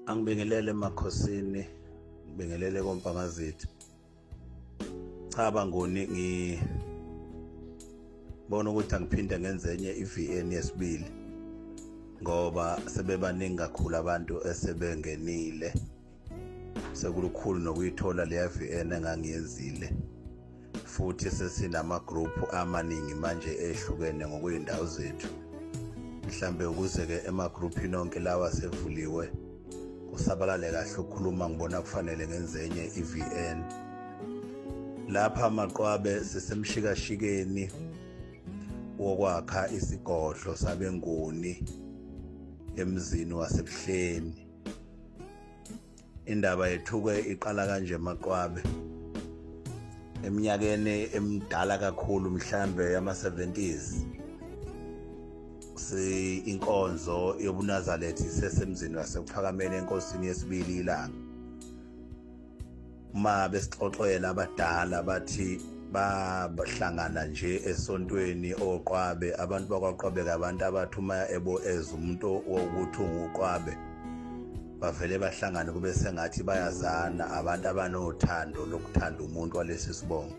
Angibingelele emakhosini, ngibingelele kompangazitha. Cha Bangoni, ngibona ukuthi angiphinde ngenze enye i-VN yesibili ngoba sebebaningi kakhulu abantu esebengenile. Sekulukhulu nokuyithola leya VN engangiyenzile, futhi sesinama-group amaningi manje ehlukene ngokwey'ndawo zethu. Mhlambe ukuze-ke ema-groupini onke lawa sevuliwe kusabalale kahle ukukhuluma, ngibona kufanele ngenze enye i-VN. Lapha amaqwabe sisemshikashikeni wokwakha isigodlo sabeNguni emzini waseBuhleni. Indaba yethu-ke iqala kanje maqwabe. Eminyakeni emidala kakhulu, mhlambe yama-70s, inkonzo yobuNazaretha isesemzini wasePhakameni enkosini yesibili ilanga. Uma besixoxela abadala bathi bahlangana nje esontweni oqwabe, abantu bakwaQwabe, abantu abathi uma eza umuntu wokuthi unguqwabe bavele bahlangane kube sengathi bayazana, abantu abanothando lokuthanda umuntu walesi sibongo.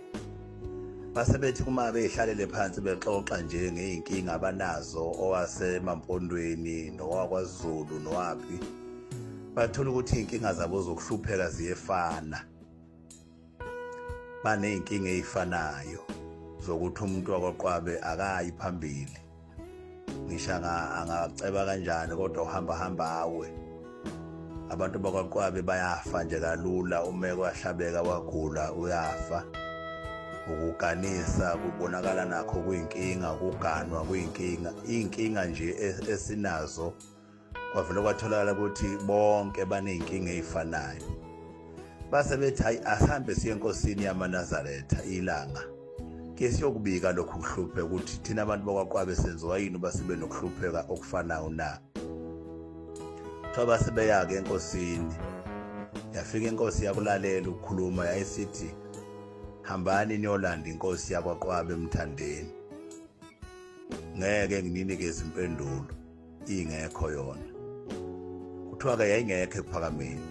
Base bethi kuma behlalele phansi bexoxa nje ngey'nkinga abanazo owasemampondweni nowakwaZulu nowaphi, bathola ukuthi iy'nkinga zabo zokuhlupheka ziyefana. Baney'nkinga ey'fanayo zokuthi umuntu wakwaQwabe akayi phambili, ngisho angaceba kanjani kodwa uhamba awe. Abantu bakwaQwabe bayafa nje kalula, uma kwahlabeka wagula uyafa. Ukuganisa kubonakala nakho kuyinkinga, ukuganwa kuyinkinga. Iy'nkinga nje esinazo kwavele kwatholakala ukuthi bonke baney'nkinga ey'fanayo. Base bethi hayi, asihambe siye enkosini yamaNazaretha ilanga ke siyokubika lokhu kuhlupheka, ukuthi thina abantu bakwaQwabe senziwa yini uba sibe nokuhlupheka okufanayo na. Kuthiwa base beya-ke enkosini, yafika inkosi yakulalela ukukhuluma, yayisithi hambani niyolanda inkosi yakwaQwabe eMthandeni, ngeke ngininikeze impendulo ingekho yona. Kuthiwa-ke yayingekho ePhakameni.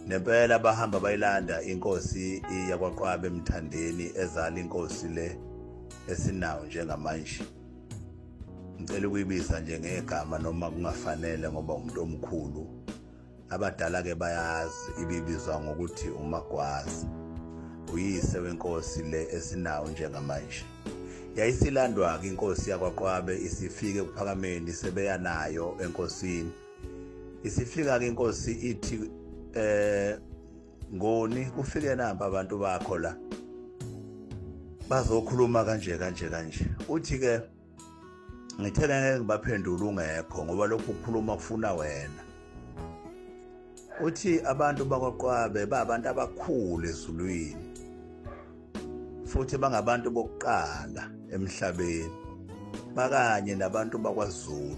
Nempela bahamba bayilanda inkosi yakwaQwabe eMthandeni, ezala inkosi le esinayo njengamanje. Ngicela ukuyibiza nje ngegama noma kungafanele ngoba umuntu omkhulu. Abadala-ke bayazi, ibibizwa ngokuthi uMagwazi, uyise wenkosi le esinayo njengamanje. Yayisilandwa-ke inkosi yakwaQwabe, isifike ePhakameni, sebeya nayo enkosini. Isifika-ke inkosi ithi Ngoni, kufike namba abantu bakho la bazokhuluma kanje. Uthi-ke ngithe ngeke ngibaphendule ungekho ngoba lokhu ukukhuluma kufuna wena. Uthi abantu bakwaQwabe babantu abakhulu ezulwini, futhi bangabantu bokuqala emhlabeni, bakanye nabantu bakwaZulu,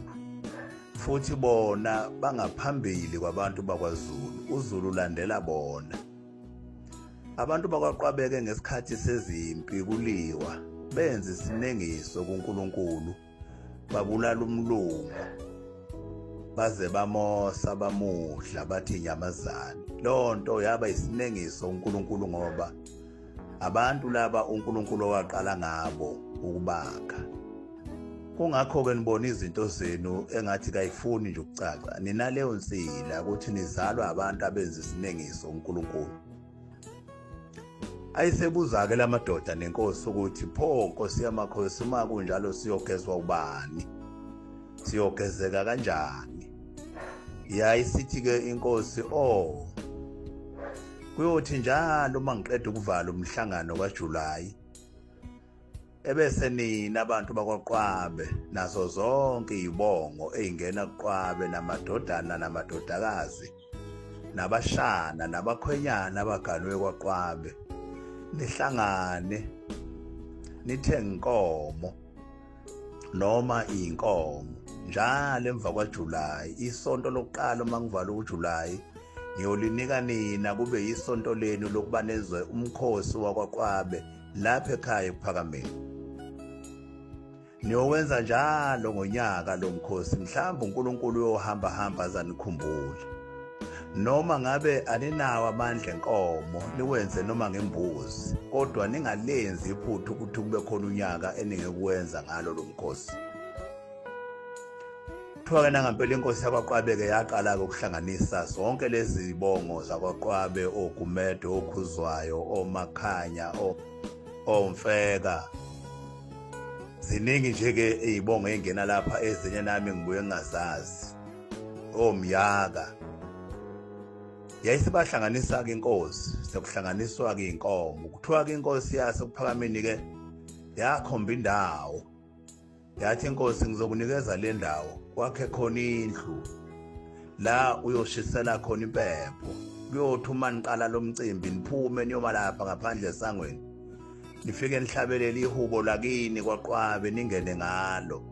futhi bona bangaphambili kwabantu bakwaZulu, uZulu ulandela bona. Abantu bakwaQwabe-ke ngesikhathi sezimpi kuliwa benza isinengiso kuNkulunkulu, babulala umlungu, baze bamosa bamudla, bathi inyamazane. Leyo nto yaba isinengiso uNkulunkulu ngoba abantu laba uNkulunkulu owaqala ngabo ukubakha. Kungakho-ke nibona izinto zenu engathi kayifuni nje ukucaca. Ninaleyo nsila ukuthi nizalwa abantu abenza isinengiso uNkulunkulu. Ayisebuza-ke la madoda nenkosi ukuthi pho nkosi yamakhosi, uma kunjalo siyogezwa ubani? Siyogezeka kanjani? Yayisithi-ke inkosi, kuyothi njalo uma ngiqeda ukuvala umhlangano kaJulayi, ebese nina abantu bakwaQwabe nazo zonke iy'bongo ey'ngena kuQwabe, namadodana namadodakazi, nabashana nabakhwenyana abaganwe kwaQwabe, nihlangane nithenge inkomo noma iy'nkomo njalo emva kwaJulayi. Isonto lokuqala uma ngivala uJulayi ngiyolinika nina kube yisonto lenu lokuba nezwe umkhosi wakwaQwabe lapha ekhaya ePhakameni. Niyowenza njalo ngonyaka lo mkhosi, mhlawumbe uNkulunkulu uyohamba azanikhumbuza. noma ngabe aninawo amandla enkomo niwenze noma ngembuzi kodwa ningalenzi iphuthu ukuthi kube khona unyaka eningekwenza ngalo lo mkhosi. Kuthiwa-ke nangampela inkosi yakwaQwabe-ke yaqala-ke ukuhlanganisa zonke lezi zibongo zakwaQwabe, oGumede, oKhuzwayo, oMakhanya, oMfeka. Ziningi nje-ke iy'bongo ey'ngena lapha, ezinye nami ngibuye ngingazazi, oMyaka. Yayisibahlanganisa-ke inkosi, sekuhlanganiswa-ke iy'nkomo. Kuthiwa-ke inkosi yasePhakameni-ke yakhomba indawo, yathi inkosi ngizokunikeza le ndawo, kwakhe khona indlu la uyoshisela khona impepho, kuyothi uma niqala lo mcimbi niphume niyoma lapha ngaphandle esangweni, nifike nihlabelele ihubo lakini kwaQwabe, ningene ngalo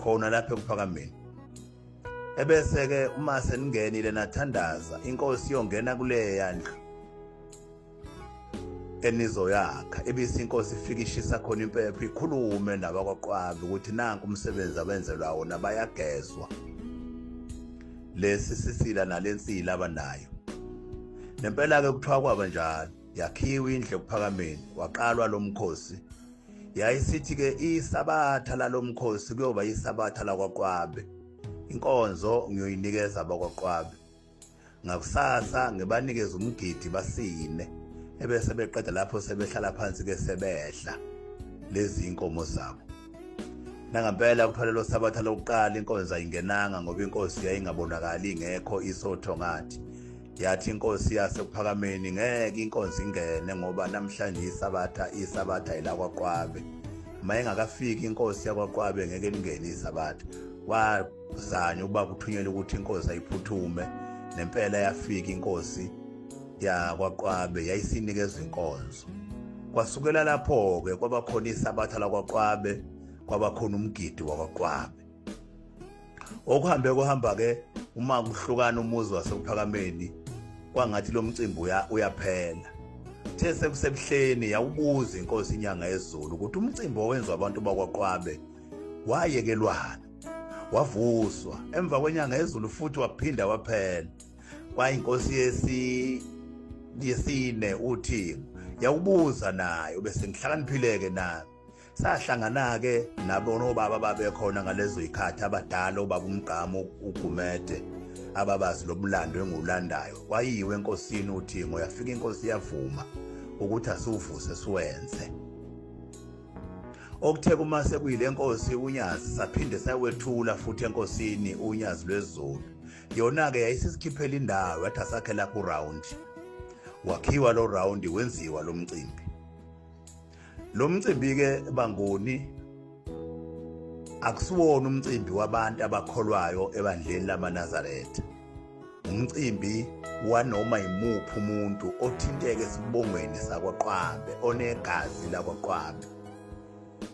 khona lapha ePhakameni. Ebese-ke uma seningenile nathandaza, inkosi iyongena kuleya ndlu enizoyakha, ebese inkosi ifike ishisa khona impepho, ikhulume nabakwaQwabe ukuthi nanku umsebenzi abenzelwa wona, bayagezwa lesi sisila nalensila abanayo. Nempela-ke kuthiwa kwaba njalo, yakhiwa indlu ePhakameni, waqalwa lo mkhosi. Yayisithi-ke isabatha lalo mkhosi kuyoba isabatha lakwaQwabe, inkonzo ngiyoyinikeza abakwaQwabe, ngakusasa ngibanikeza umgidi basine, ebese beqeda lapho sebehlala phansi-ke sebehla lezi inkomo zabo. Nangampela kuthiwa lelo sabatha lokuqala inkonzo ayingenanga ngoba inkosi yayingabonakali, ingekho isotho ngathi. Yathi inkosi yasePhakameni ngeke inkonzo ingene ngoba namhlanje isabatha ilakwaQwabe. Uma engakafiki inkosi yakwaQwabe ngeke lingene isabatha. Wazanya ukuba kuthunyelwe ukuthi inkosi ayiphuthume, nempela yafika inkosi yakwaQwabe, yayisinikezwa inkonzo. Kwasukela lapho-ke kwaba khona isabatha lakwaQwabe, kwaba khona umgidi wakwaQwabe. Okuhambe kuhamba-ke, uma kuhlukana umuzi wasePhakameni, kwangathi lo mcimbi uyaphela. Uthe sekusebuhleni yawubuza inkosi inyanga yezulu ukuthi umcimbi owenziwa abantu bakwaQwabe wayekelwana, wavuswa emva kwenyanga yezulu futhi waphinda waphela. Kwayinkosi yesine uThixo, yawubuza nayo, bese ngihlakaniphile-ke nami. Sahlangana-ke nabobaba babekhona ngalezo yikhathi abadala, obaba uMgqamo, uGumede, ababazi lomlando engulandayo. Kwayiwe enkosini uThixo, yafika inkosi yavuma ukuthi asiwuvuse siwenze. Okuthe kuma sekuyile nkosi uNyazi, saphinde sayewethula futhi enkosini uNyazi lwezulu. Yona-ke yayisisikhiphela indawo, yathi asakhe lapho uround. Wakhiwa lo round, wenziwa lo mcimbi. Lo mcimbi-ke bangoni akusiwona umcimbi wabantu abakholwayo ebandleni lamaNazaretha. Umcimbi wanoma imuphi umuntu othinteke esibongweni sakwaQwabe, onegazi lakwaQwabe.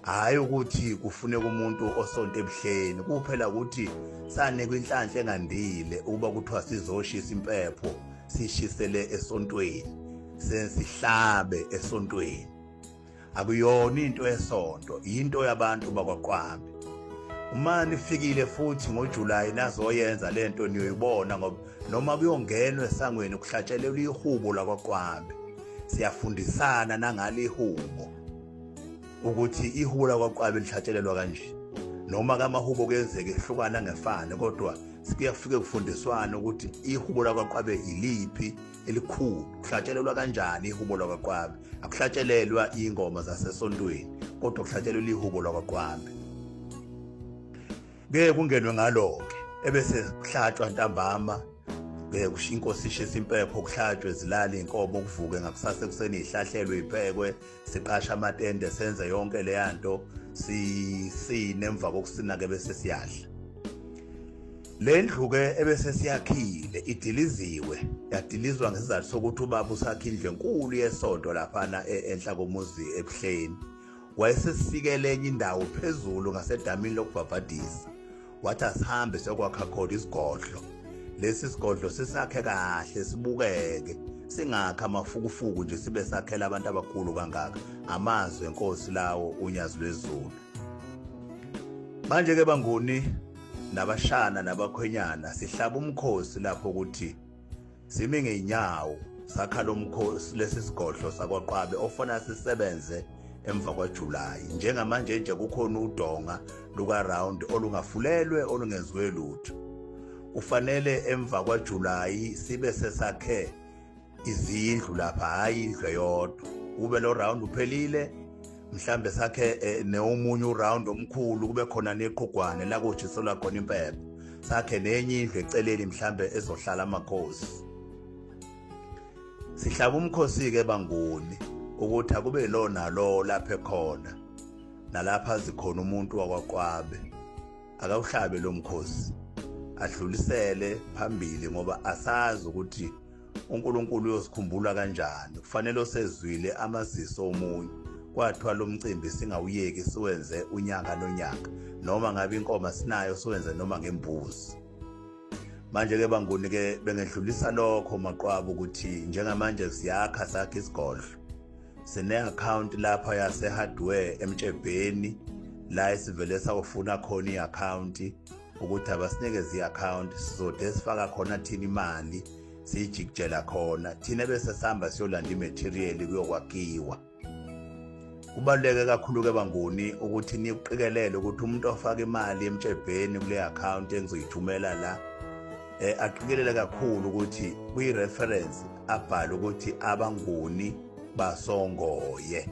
Hayi ukuthi kufuneka umuntu osonto ebuhleni, kuphela ukuthi sanikwa inhlanhla engandile ukuba kuthiwa sizoshisa impepho, sishisele esontweni, sesihlabe esontweni. Akuyona into esonto, into yabantu bakwaQwabe. Uma nifikile futhi ngoJulayi nazoyenza lento niyoyibona, ngoba noma kuyongenwa esangweni kuhlatshelelwa ihubo lakwaQwabe. Siyafundisana nangale ihubo ukuthi ihubo lakwaQwabe lihlatshelelwa kanje. Noma kamahubo kuyenzeka ehlukana ngefane, kodwa sikuyafike kufundiswana ukuthi ihubo lakwaQwabe iliphi elikhulu, kuhlatshelelwa kanjani ihubo lakwaQwabe. Akuhlatshelelwa ingoma zasesontweni, kodwa kuhlatshelelwa ihubo lakwaQwabe. Ke kungenwe ngalo-ke, ebese kuhlatshwa ntambama, inkosi ishisa impepho, kuhlatshwe zilale inkomo, kuvuke ngakusasa ekuseni, ihlahlelwe, iphekwe, siqasha amatende, senze yonke leya nto, sisine emva kokusina-ke bese siyadla. Le ndlu-ke ebese siyakhile, idiliziwe, yadilizwa ngesizathu sokuthi ubaba usakha indlu enkulu yesonto laphana enhla komuzi ebuhleni. Wayesesisikele enye indawo phezulu ngasedamini lokubhabhadisa, wathi asihambe siyokwakha khona isigodlo. Lesi sigodlo sisakhe kahle, sibukeke, singakha amafukufuku nje, sibe sakhela abantu abakhulu kangaka. Amazwi enkosi lawo uNyazi lwezulu. Manje-ke bangoni nabashana nabakhwenyana, sihlaba umkhosi lapho ukuthi simi ngeenyawo sakha lomkhosi lesisigodlo sakwaQwabe ofuna sisebenze emva kwaJulayi. Njengamanje nje kukhona udonga luka round olungafulelwe olungenziwe lutho. Kufanele emva kwaJulayi sibe sesakhe izindlu lapha, hayi indlu eyodwa. Kube lo round uphelile, mhlambe sakhe neomunye uround omkhulu, kube khona neqhugwane la kujiselwa khona impepho. Sakhe nenye indlu eceleni mhlambe ezohlala amakhosi. Sihlaba umkhosi ke banguni ukuthi akube lo nalo lapha ekhona nalapha zikhona umuntu wakwaQwabe akawuhlabe lo mkhosi adlulisele phambili, ngoba asazi ukuthi uNkulunkulu uyosikhumbula kanjani. Kufanele osezwile amaziso omunye kwathiwa lo mcimbi singawuyeki siwenze unyaka nonyaka, noma ngabe inkomo sinayo siwenze noma ngembuzi. Manje ke banguni ke bengedlulisa lokho maQwabe ukuthi njengamanje siyakha sakhe isigodlo, sine account lapha yase hardware eMtshebheni la esivele sawufuna khona iaccount ukuthi abasinikeze iaccount sizode sifaka khona thina imali siyijikjela khona, thina bese sihamba siyolanda imaterial kuyokwakhiwa. Kubaluleke kakhulu ke banguni ukuthi niqikelele ukuthi umuntu ofaka imali eMtshebheni kule account engizoyithumela la aqikelele kakhulu ukuthi kwi-reference abhale ukuthi abanguni basongoye.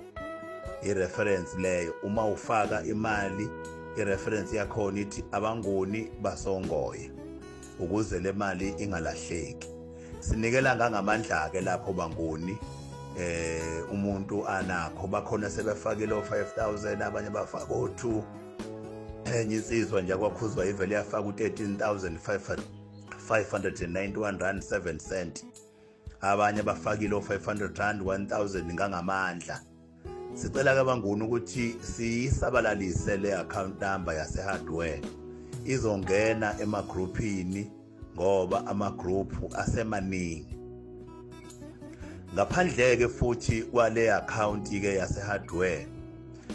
I-reference leyo uma ufaka imali i-reference yakhona ithi abanguni basongoye ukuze le mali ingalahleki. Sinikela ngamandla ke lapho banguni umuntu anakho, bakhona sebefakile o5,000, abanye bafaka o2, enye insizwa nje kwakhuzwa ivele yafaka u13,591 rand 7 cent, abanye bafakile o500 rand 1,000 ngamandla. Sicela ke banguni ukuthi siyisabalalise le account number yase hardware izongena emagroupini ngoba amagroup asemaningi. Ngaphandle ke futhi kwale account ke yase hardware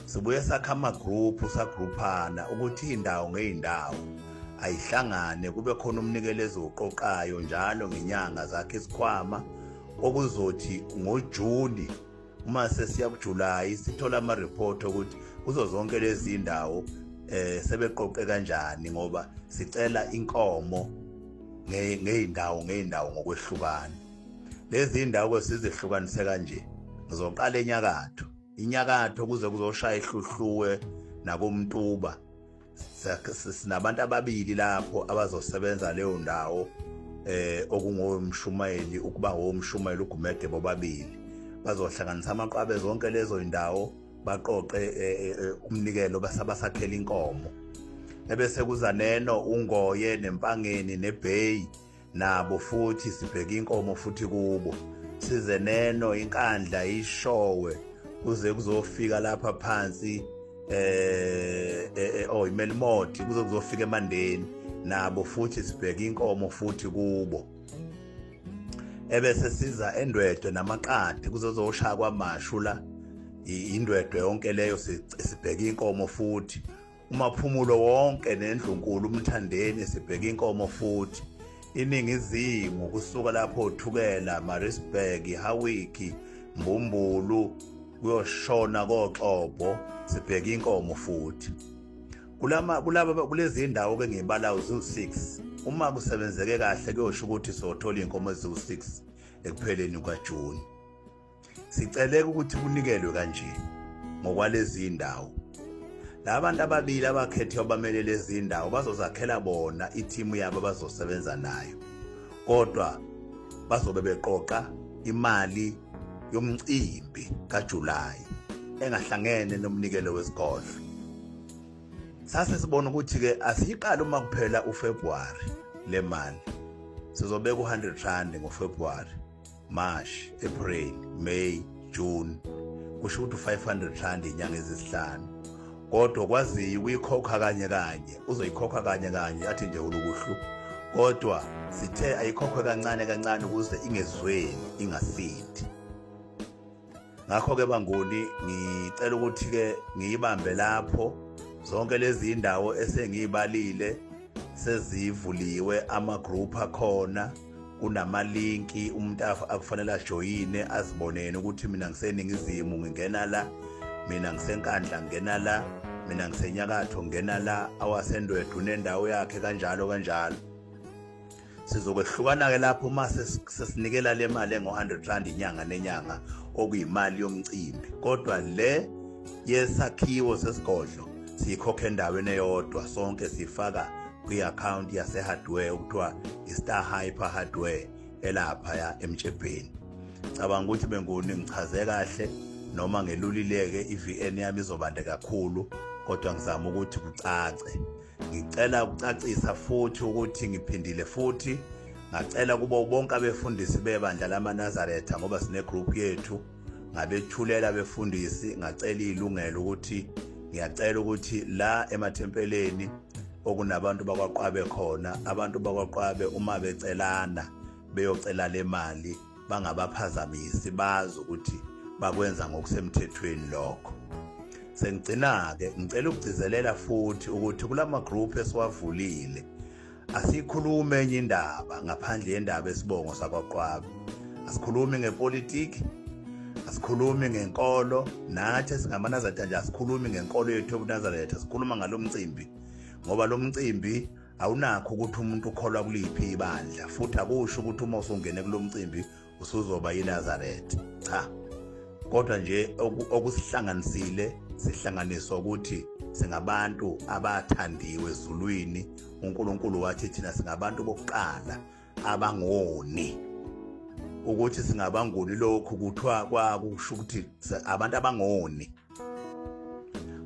sibuye sakha amagroup sagroupana ukuthi indawo ngeindawo ayihlangane, kube khona umnikelezi oqoqayo njalo ngenyanga zakhe isikhwama okuzothi ngoJuni uma sesiya kuJulayi sithola ama report ukuthi kuzo zonke lezi indawo sebeqoqe kanjani, ngoba sicela inkomo ngeindawo ngokwehlukana. Lezi indawo sizihlukanise kanje, ngizoqala inyakatho kuze kuzoshaya ihluhluwe nakumtuba. Sinabantu ababili lapho abazosebenza leyo ndawo okungomshumayeli, ukuba ngomshumayeli uGumede bobabili bazohlanganisa amaqwabe zonke lezo indawo baqoqe umnikelo basabasakhela inkomo. Ebese kuza neno uNgoye neMpangeni neBay nabo futhi sibheka inkomo futhi kubo. Size neno iNkandla ishowe kuze kuzofika lapha phansi iMelmoti kuze kuzofika eMandeni nabo futhi sibheka inkomo futhi kubo. Ebese siza eNdwedwe naMaqadi kuzozoshaya kwaMashu la indwedwe yonke leyo sibheka inkomo futhi. Umaphumulo wonke neNdlunkulu uMthandeni sibheka inkomo futhi. Iningizimu kusuka lapho Thukela, Maritzburg, Hawiki, Mbumbulu kuyoshona koXhobo sibheka inkomo futhi. Kulezi indawo ke ngibalawo zu6. Uma kusebenzeke kahle kuyosho ukuthi sothola inkomo eziwu6 ekupheleni kwaJuni. Sicele ukuthi kunikelwe kanje ngokwalezi indawo. Labantu ababili abakhethe abamele lezi indawo bazozakhela bona ithimu yabo bazosebenza nayo, kodwa bazobe beqoqa imali yomcimbi kaJulayi engahlangene nomnikelo wesigodlo. Sase sibona ukuthi ke asiyiqala uma kuphela uFebruary le mali. Sizobeka u100 rand ngoFebruary, March, April, May, June. Kusho ukuthi 500 rand inyanga ezisihlanu. Kodwa kwazi uyikhokha kanye uzoyikhokha kanye athi nje ulukuhlu, kodwa sithe ayikhokhwe kancane ukuze ingezweni ingasindi. Ngakho ke banguni ngicela ukuthi ke ngiyibambe lapho zonke lezi indawo esengiyibalile sezivuliwe, ama group akhona kunamalinki umuntu akufanele ajoyine azibonene ukuthi mina ngiseningizimu ngingena la, mina ngisenkandla ngingena la, mina ngisenyakatho ngingena la, awasendwedwe nendawo yakhe kanjalo kanjalo. Sizokwehlukana ke lapho mase sesinikela le mali engo100 inyanga nenyanga okuyimali yomcimbi, kodwa le yesakhiwo sesigodlo siyikhokha endaweni eyodwa sonke sifaka kwi-account yase-hardware okuthiwa i-Star Hyper Hardware elapha ya eMtshebheni. Cabanga ukuthi benguni ngichaze kahle noma ngelulileke iVN yami izobande kakhulu, kodwa ngizama ukuthi kucace. Ngicela ukucacisa futhi ukuthi ngiphindile futhi ngacela kubo bonke abefundisi bebandla lamaNazaretha ngoba sine group yethu ngabethulela befundisi, ngacela ilungelo ukuthi ngiyacela ukuthi la emathempeleni okunabantu bakwaQwabe khona, abantu bakwaQwabe uma becelana beyocela le mali bangabaphazamisi, bazi ukuthi bakwenza ngokusemthethweni lokho. Sengigcina ke ngicela ukugcizelela futhi ukuthi kulama group esiwavulile asikhulume enye indaba ngaphandle yendaba esibongo sakwaQwabe. Asikhulumi ngepolitiki, asikhulumi ngenkolo, nathi singamaNazaretha nje asikhulumi ngenkolo yethu ebuNazaretha, sikhuluma ngalo mcimbi ngoba lo mcimbi awunakho ukuthi umuntu ukholwa kuliphi ibandla, futhi akusho ukuthi uma usungene kulo mcimbi usuzoba yiNazaretha. Cha, kodwa nje okusihlanganisile sihlanganiswa ukuthi singabantu abathandiwe ezulwini. uNkulunkulu wathi thina singabantu bokuqala abangoni. Ukuthi singabangoni lokhu kuthiwa kwakusho ukuthi abantu abangoni,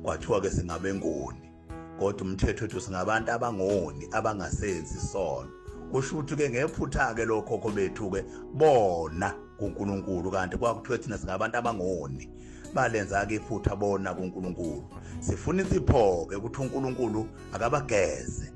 kwathiwa ke singabengoni, kodwa umthetho wethu singabantu abangoni abangasenzi isono. Kusho ukuthi ke ngephutha ke lokhokho bethu ke bona kuNkulunkulu, kanti kwakuthiwa thina singabantu abangoni balenza ke iphutha bona kuNkulunkulu. Sifuna isipho ke ukuthi uNkulunkulu akabageze.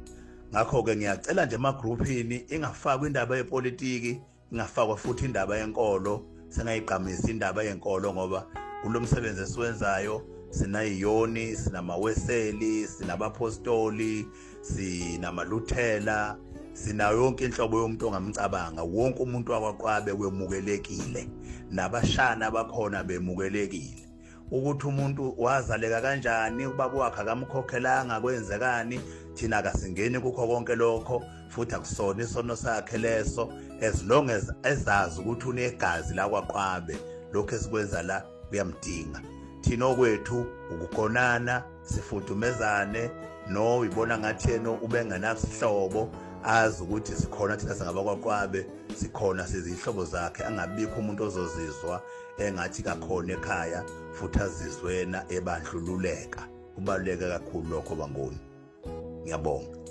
Ngakho ke ngiyacela nje emagroupini ingafakwa indaba yepolitiki, ingafakwa futhi indaba yenkolo, singayiqhamisi indaba yenkolo ngoba kulomsebenzi esiwenzayo sinayiyoni, sinamaweseli, sinabapostoli, sinamaluthela, sinayo yonke inhlobo yomuntu ongamcabanga. Wonke umuntu wakwaQwabe wemukelekile, nabashana bakhona bemukelekile. Ukuthi umuntu wazaleka kanjani, ubaba wakhe akamkhokhelanga, kwenzekani, thina akasingeni kukho konke lokho, futhi akusona isono sakhe leso, as long as ezazi ukuthi unegazi lakwaQwabe. Lokho esikwenza la kuyamdinga. Thina okwethu ukugonana, sifudumezane, no uyibona ngathi yena ubengenasihlobo, azi ukuthi sikhona thina singabakwaQwabe, sikhona sizihlobo zakhe, angabikho umuntu ozozizwa engathi kakhona ekhaya futhi azizwena ebandlululeka. Kubaluleke kakhulu lokho bangoni. Ngiyabonga.